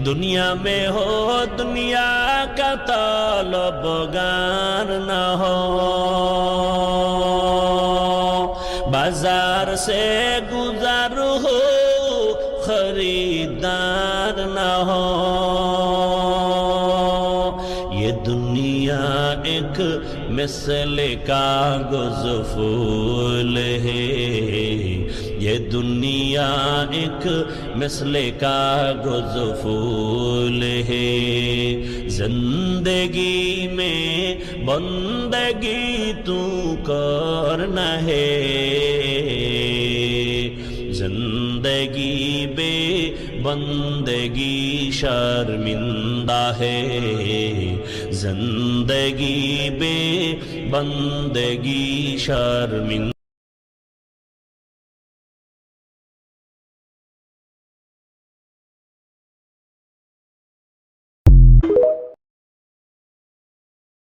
दुनिया में हो दुनिया का तलबगार न हो, बाजार से गुजार हो खरीदार न हो। ये दुनिया एक मिसल कागज फूल है, ये दुनिया एक मिसल कागज फूल है। जिंदगी में बंदगी तू करना है, जिंदगी बे बंदगी शर्मिंदा है, जिंदगी बे बंदगी शर्मिंदा।